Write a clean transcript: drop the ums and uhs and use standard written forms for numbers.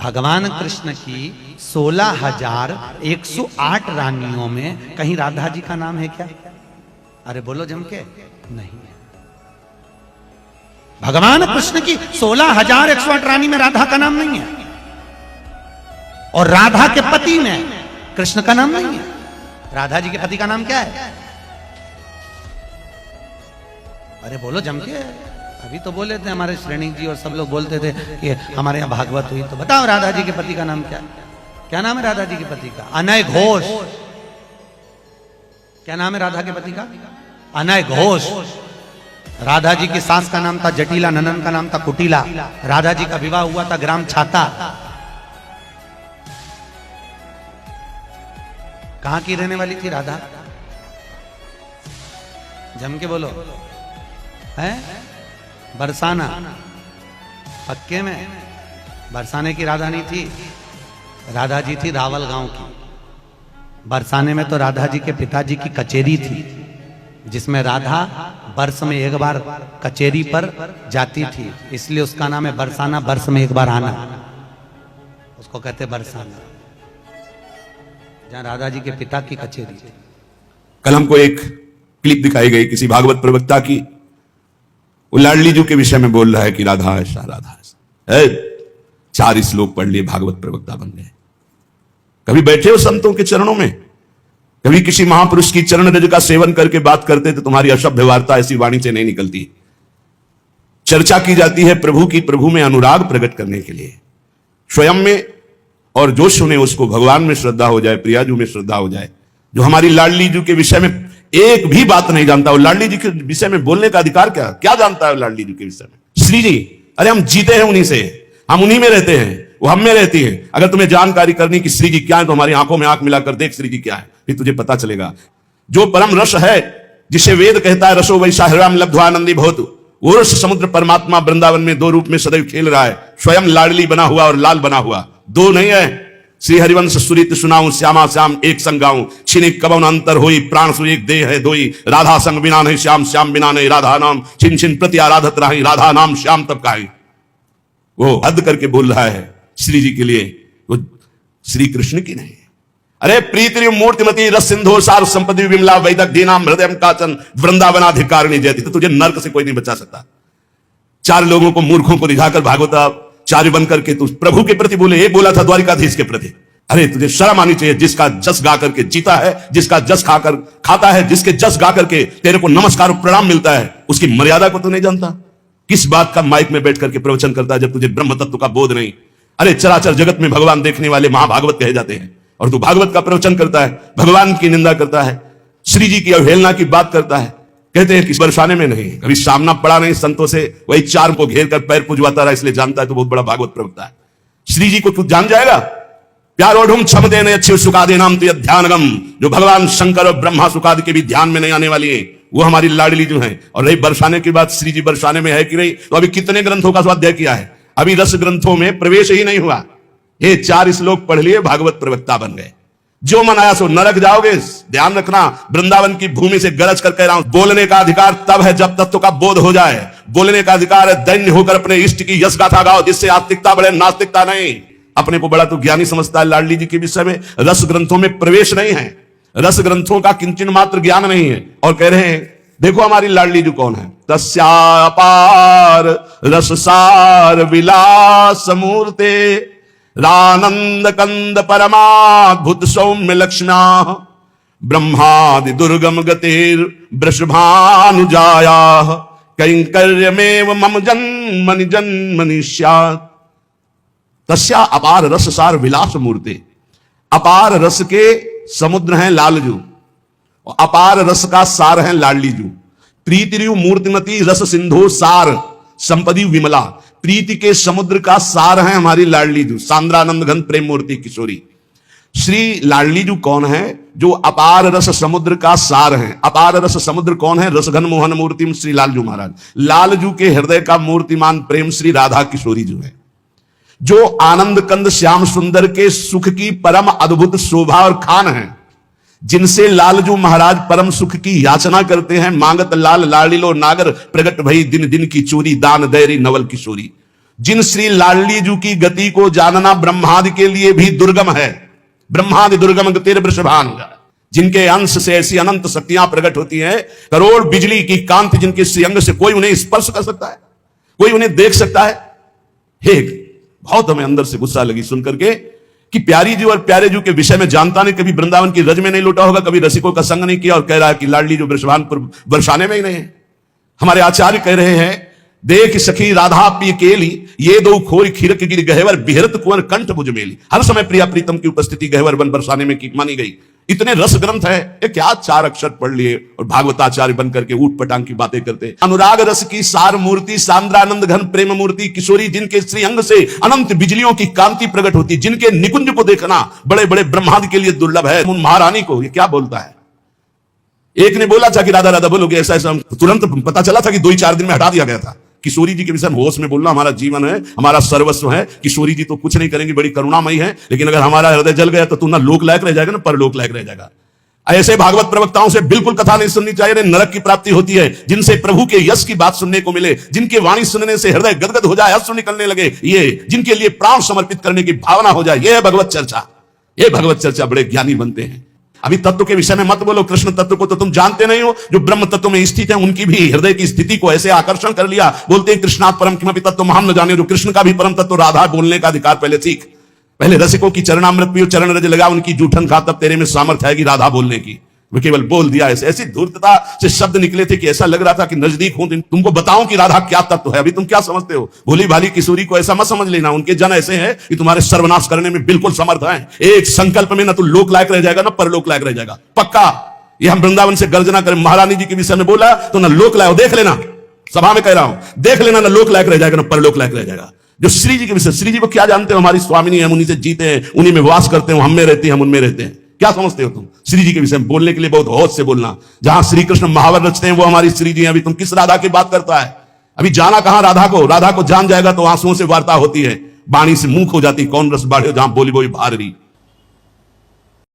भगवान कृष्ण की 16,108 रानियों में कहीं राधा जी का नाम है क्या? अरे बोलो जम के, नहीं है। भगवान कृष्ण की 16,108 रानी में राधा का नाम नहीं है, और राधा के पति में कृष्ण का नाम नहीं है। राधा जी के पति का नाम क्या है? अरे बोलो जम के, अभी तो बोले थे हमारे श्रेणी जी और सब लोग बोलते थे कि हमारे यहाँ भागवत हुई, तो बताओ राधा जी के पति का नाम क्या है? क्या नाम है राधा जी के पति का? अनय घोष। क्या नाम है राधा के पति का? अनय घोष। राधा जी की सास का नाम था जटिला, ननन का नाम था कुटिला। राधा जी का विवाह हुआ था ग्राम छाता। कहां की रहने वाली थी राधा? जम के बोलो, है बरसाना। पक्के में बरसाने की राधा नहीं थी, राधा जी थी रावल गांव की। बरसाने में तो राधा जी के पिताजी की कचेरी थी, जिसमें राधा वर्ष में एक बार कचेरी पर जाती थी, इसलिए उसका नाम है बरसाना। वर्ष में एक बार आना, उसको कहते बरसाना, जहां राधा जी के पिता की कचेरी थी। कल हमको एक क्लिप दिखाई गई किसी भागवत प्रवक्ता की, वो लाडली जी के विषय में बोल रहा है कि राधा ऐसा राधा ऐसा। 4 श्लोक पढ़ लिए, भागवत प्रवक्ता बन गए। कभी बैठे हो संतों के चरणों में? कभी किसी महापुरुष की चरण रज का सेवन करके बात करते तो तुम्हारी अशुद्ध वार्ता ऐसी वाणी से नहीं निकलती। चर्चा की जाती है प्रभु की, प्रभु में अनुराग प्रकट करने के लिए स्वयं में, और जो सुने उसको भगवान में श्रद्धा हो जाए, प्रियाजू में श्रद्धा हो जाए। जो हमारी लाडली जी के विषय में एक भी बात नहीं जानता, वो लाडली जी के विषय में बोलने का अधिकार क्या जानता है लाडली जी के विषय में? श्री जी, अरे हम जीते हैं उन्हीं से, हम उन्हीं में रहते हैं, वो हम में रहती है। अगर तुम्हें जानकारी करनी कि श्री जी क्या है तो हमारी आंखों में आंख मिलाकर देख श्री जी क्या है, फिर तुझे पता चलेगा। जो परम रस है, जिसे वेद कहता है रसो वैसा हृदय लब्ध्वानंदी भवतु, वो रस समुद्र परमात्मा वृंदावन में 2 रूप में सदैव खेल रहा है, स्वयं लाडली बना हुआ और लाल बना हुआ। 2 नहीं है। श्री हरिवंश सुरित सुनाऊं, श्यामा श्याम एक संग गाऊं, छिनिक कबन अंतर होई, प्राण सु एक देह है दोई। राधा संग बिना नहीं श्याम, श्याम बिना नहीं राधा नाम, छिन छिन प्रति आराधत रही, राधा नाम श्याम तब काहे। वो हद करके बोल रहा है श्री जी के लिए, वो श्री कृष्ण की नहीं। अरे प्रीति मूर्तिमती रस सिंधु सार संपत्ति विमला वैदक दीनाम हृदय काचन वृंदावनाधिकारिणी जयती। तो तुझे नर्क से कोई नहीं बचा सकता। 4 लोगों को, मूर्खों को रिझाकर भागवताचार्य बनकर के तू प्रभु के प्रति बोले, एक बोला था द्वारिकाधीश के प्रति। अरे तुझे शर्म आनी चाहिए। जिसका जस गा करके जीता है, जिसका जस खाकर खाता है, जिसके जस गा करके तेरे को नमस्कार और प्रणाम मिलता है, उसकी मर्यादा को तू नहीं जानता। किस बात का माइक में बैठ करके प्रवचन करता है जब तुझे ब्रह्म तत्व का बोध नहीं? अरे चराचर जगत में भगवान देखने वाले महाभागवत कहे जाते हैं, और तू भागवत का प्रवचन करता है, भगवान की निंदा करता है, श्री जी की अवहेलना की बात करता है। कहते हैं कि बरसाने में नहीं, कभी सामना पड़ा नहीं संतों से, वही 4 को घेर कर पैर पुजवाता रहा, इसलिए जानता है तो बहुत बड़ा भागवत प्रवक्ता है। श्री जी को तू जान जाएगा। प्यारो ढूंढ क्षम देने अच्छे सुखादे नाम तो ध्यानगम, जो भगवान शंकर और ब्रह्मा सुखादि के भी ध्यान में नहीं आने वाली है, वो हमारी लाडली जो है। और रही बरसाने की बात, श्री जी बरसाने में है कि नहीं, तो अभी कितने ग्रंथों का स्वाध्याय किया है? अभी रस ग्रंथों में प्रवेश ही नहीं हुआ। ये 4 श्लोक पढ़ लिए, भागवत प्रवक्ता बन गए। जो मन आया सो नरक जाओगे। ध्यान रखना, वृंदावन की भूमि से गरज कर कह रहा हूं, बोलने का अधिकार तब है जब तत्व का बोध हो जाए। बोलने का अधिकार है दैन्य होकर अपने इष्ट की यश गाथा गाओ, जिससे आस्तिकता बढ़े, नास्तिकता नहीं। अपने को बड़ा तो ज्ञानी समझता है लाडली जी के विषय में। रस ग्रंथों में प्रवेश नहीं है, रस ग्रंथों का किंचन मात्र ज्ञान नहीं है। और कह रहे हैं देखो हमारी लाडली जी कौन है? तस्यापार रससार विलास मूर्ते, रानंद कंद परमाद्भुत सौम्य लक्ष्म्या, ब्रह्मादि दुर्गम गतिर वृषभानुजाया, कैंकर्यमेव मम जन्मनि जन्मनि स्यात्। तस्या अपार रस सार विलास मूर्ते। अपार रस के समुद्र हैं लालजू, और अपार रस का सार है लाडली जू। प्रीति मूर्तिमती रस सिंधु सार संपदी विमला। प्रीति के समुद्र का सार है हमारी लाडली जू, सांद्रानंद घन प्रेम मूर्ति किशोरी। श्री लाडली जू कौन है? जो अपार रस समुद्र का सार है। अपार रस समुद्र कौन है? रसघन मोहन मूर्ति श्री लालजू महाराज। लालजू के हृदय का मूर्तिमान प्रेम श्री राधा किशोरी जू है। जो आनंद कंद श्याम सुंदर के सुख की परम अद्भुत शोभा और खान है, जिनसे लालजू महाराज परम सुख की याचना करते हैं। मांगत लाल लाड़िलो नागर, प्रगट भई दिन दिन की चोरी, दान दैरी नवल किशोरी। जिन श्री लाडली जी की गति को जानना ब्रह्मादि के लिए भी दुर्गम है। ब्रह्मादि दुर्गम गतिर वृषभांग, जिनके अंश से ऐसी अनंत शक्तियां प्रकट होती हैं, करोड़ बिजली की कांति जिनके श्रीअंग से कोई उन्हें स्पर्श कर सकता है, कोई उन्हें देख सकता है। हे, बहुत हमें अंदर से गुस्सा लगी सुनकर के कि प्यारी जी और प्यारे जी के विषय में जानता नहीं, कभी वृंदावन की रज में नहीं लौटा होगा, कभी रसिकों का संग नहीं किया, और कह रहा है कि लाडली जो वृषभान पर बरसाने में ही नहीं है। हमारे आचार्य कह रहे हैं, देख सखी राधा पी केली, ये दो खोरी खीरक गिर गहवर, बिहरत कुंवर कंठ बुझ मेली। हर समय प्रिया प्रीतम की उपस्थिति गहवर बन बरसाने में की मानी गई। इतने रस ग्रंथ है, ये क्या 4 अक्षर पढ़ लिए और भागवताचार्य बनकर के ऊट पटांग की बातें करते। अनुराग रस की सार मूर्ति, सांद्रानंद घन प्रेम मूर्ति, किशोरी जिनके श्रीअंग से अनंत बिजलियों की कांति प्रकट होती, जिनके निकुंज को देखना बड़े बड़े ब्रह्मादि के लिए दुर्लभ है। उन महारानी को ये क्या बोलता है। एक ने बोला था कि राधा राधा बोलोगे, ऐसा ऐसा तुरंत पता चला था कि 2-4 दिन में हटा दिया गया था। किशोरी जी के विषय में होश में बोलना हमारा जीवन है, हमारा सर्वस्व है। किशोरी जी तो कुछ नहीं करेंगी, बड़ी करुणामयी है, लेकिन अगर हमारा हृदय जल गया तो तू ना लोक लायक रह जाएगा ना परलोक लायक रह जाएगा। ऐसे भागवत प्रवक्ताओं से बिल्कुल कथा नहीं सुननी चाहिए, नरक की प्राप्ति होती है। जिनसे प्रभु के यश की बात सुनने को मिले, जिनके वाणी सुनने से हृदय गदगद हो जाए, अश्रु निकलने लगे, ये जिनके लिए प्राण समर्पित करने की भावना हो जाए, यह है भगवत चर्चा। ये भगवत चर्चा बड़े ज्ञानी बनते हैं। अभी तत्व के विषय में मत बोलो, कृष्ण तत्व को तो तुम जानते नहीं हो। जो ब्रह्म तत्व में स्थित है, उनकी भी हृदय की स्थिति को ऐसे आकर्षण कर लिया। बोलते हैं कृष्णात् परम किमपि तत्व हम न जाने। जो कृष्ण का भी परम तत्व राधा बोलने का अधिकार पहले सीख। पहले रसिकों की चरणामृत पियो, चरण रज लगा, उनकी जूठन खा, तब तेरे में सामर्थ्य आएगी राधा बोलने की। वो केवल बोल दिया, ऐसी धूर्तता से शब्द निकले थे कि ऐसा लग रहा था कि नजदीक हूं, तुमको बताऊं कि राधा क्या तत्व है। अभी तुम क्या समझते हो। भोली भाली किशोरी को ऐसा मत समझ लेना। उनके जन ऐसे हैं कि तुम्हारे सर्वनाश करने में बिल्कुल समर्थ हैं। एक संकल्प में ना तू लोक लायक रह जाएगा ना परलोक लायक रह जाएगा, पक्का। ये हम वृंदावन से गर्जना करें। महारानी जी के विषय में बोला तो ना लोक लायक, देख लेना, सभा में कह रहा हूं, देख लेना, ना लोक लायक रह जाएगा ना परलोक लायक रह जाएगा। जो श्री जी के विषय, श्री जी को क्या जानते हो, हमारी स्वामिनी है, हम उन्हीं से जीते हैं, उन्हीं में वास करते हैं, हम में रहते हैं, हम उनमें रहते हैं। क्या समझते हो तुम। श्री जी के विषय में बोलने के लिए बहुत होश से बोलना। जहां श्री कृष्ण महावर रचते हैं वो हमारी श्री जी हैं। अभी तुम किस राधा की बात करता है। अभी जाना कहां राधा को। राधा को जान जाएगा तो आंसुओं से वार्ता होती है, वाणी से मुंह हो जाती, कौन रस बाढ़े जहां बोली बोली भार रही।